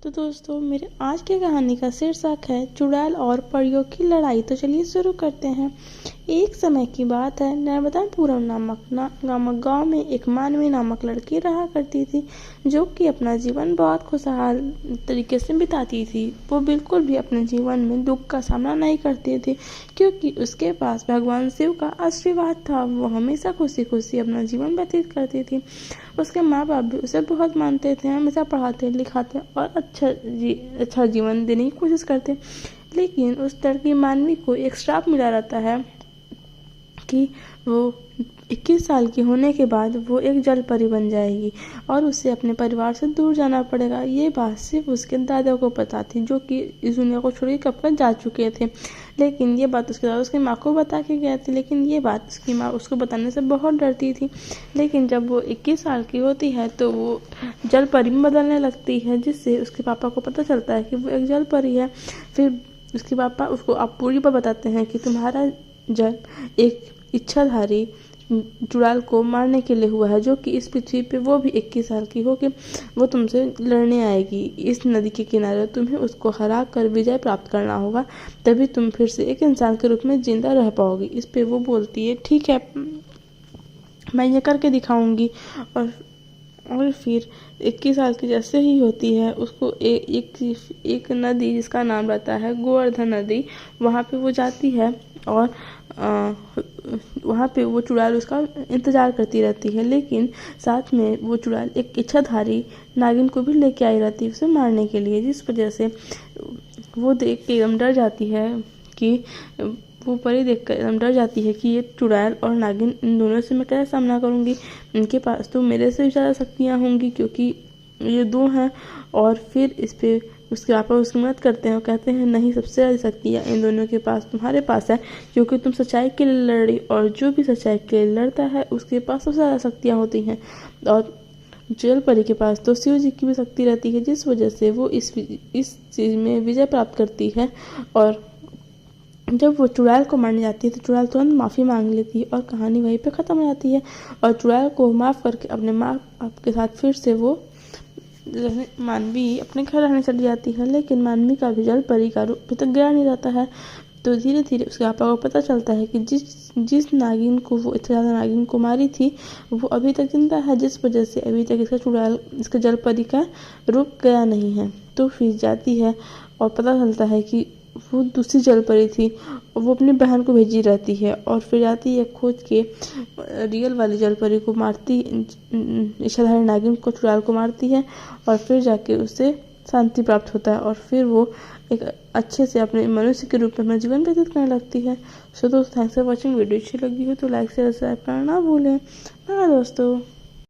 तो दोस्तों मेरे आज की कहानी का शीर्षक है चुड़ैल और परियों की लड़ाई। तो चलिए शुरू करते हैं। एक समय की बात है, नर्मदापुरम नामक गांव में एक मानवी नामक लड़की रहा करती थी, जो कि अपना जीवन बहुत खुशहाल तरीके से बिताती थी। वो बिल्कुल भी अपने जीवन में दुख का सामना नहीं करती थी, क्योंकि उसके पास भगवान शिव का आशीर्वाद था। वो हमेशा खुशी खुशी अपना जीवन व्यतीत करती थी। उसके माँ बाप भी उसे बहुत मानते थे, हमेशा पढ़ाते लिखाते और अच्छा जीवन देने की कोशिश करते। लेकिन उस लड़की मानवी को एक श्राप मिला रहता है कि वो 21 साल की होने के बाद वो एक जल परी बन जाएगी और उसे अपने परिवार से दूर जाना पड़ेगा। ये बात सिर्फ उसके दादा को पता थी, जो कि इस दुनिया को छोड़ के कब का जा चुके थे। लेकिन ये बात उसके दादा उसकी माँ को बता के गए थे, लेकिन ये बात उसकी माँ उसको बताने से बहुत डरती थी। लेकिन जब वो 21 साल की होती है तो वो जल परी में बदलने लगती है, जिससे उसके पापा को पता चलता है कि वो एक जल परी है। फिर उसके पापा उसको आप पूरी बात बताते हैं कि तुम्हारा जन्म एक इच्छाधारी चुड़ैल को मारने के लिए हुआ है, जो कि इस पृथ्वी पे वो भी 21 साल की हो कि वो तुमसे लड़ने आएगी। इस नदी के किनारे तुम्हें उसको हरा कर विजय प्राप्त करना होगा, तभी तुम फिर से एक इंसान के रूप में जिंदा रह पाओगी। इस पे वो बोलती है ठीक है, मैं ये करके दिखाऊंगी। और फिर 21 साल की जैसे ही होती है, उसको एक नदी जिसका नाम रहता है गोवर्धन नदी, वहाँ पे वो जाती है और वहाँ पे वो चुड़ैल उसका इंतज़ार करती रहती है। लेकिन साथ में वो चुड़ैल एक इच्छाधारी नागिन को भी लेके आई रहती है उसे मारने के लिए, जिस वजह से वो देख के एकदम डर जाती है कि वो परी देखकर एकदम डर जाती है कि ये चुड़ैल और नागिन, इन दोनों से मैं कैसे सामना करूँगी। इनके पास तो मेरे से भी ज़्यादा शक्तियाँ होंगी, क्योंकि ये दो हैं। और फिर इस पे उसके पापा उसकी मदद करते हैं और कहते हैं नहीं, सबसे ज़्यादा शक्तियाँ इन दोनों के पास तुम्हारे पास है, क्योंकि तुम सच्चाई के लिए लड़ रही, और जो भी सच्चाई के लिए लड़ता है उसके पास सबसे ज़्यादा शक्तियाँ होती हैं। और जल परी के पास तो शिव जी की भी शक्ति रहती है, जिस वजह से वो इस चीज़ में विजय प्राप्त करती है। और जब वो चुड़ैल को मारने जाती है तो चुड़ैल तुरंत माफ़ी मांग लेती है और कहानी वहीं पे ख़त्म हो जाती है। और चुड़ैल को माफ़ करके अपने माँ बाप के साथ फिर से वो मानवी अपने घर रहने चली जाती है। लेकिन मानवी का भी जल परी का रूप अभी तक गया नहीं रहता है। तो धीरे धीरे उसके पापा को पता चलता है कि जिस नागिन को वो इतना ज़्यादा नागिन को मारी थी, वो अभी तक जिंदा है, जिस वजह से अभी तक इसका जल परी का रूप गया नहीं है। तो फिर जाती है और पता चलता है कि वो दूसरी जल परी थी और वो अपनी बहन को भेजी रहती है। और फिर जाती है खोज के रियल वाली जल परी को मारती, इच्छाधारी नागिन को चुड़ैल को मारती है, और फिर जाके उससे शांति प्राप्त होता है। और फिर वो एक अच्छे से अपने मनुष्य के रूप में अपना जीवन व्यतीत करने लगती है। सो दोस्तों, थैंक्स फॉर वॉचिंग। वीडियो अच्छी लगी हो तो लाइक शेयर सब्सक्राइब करना ना भूलें। बाय दोस्तों।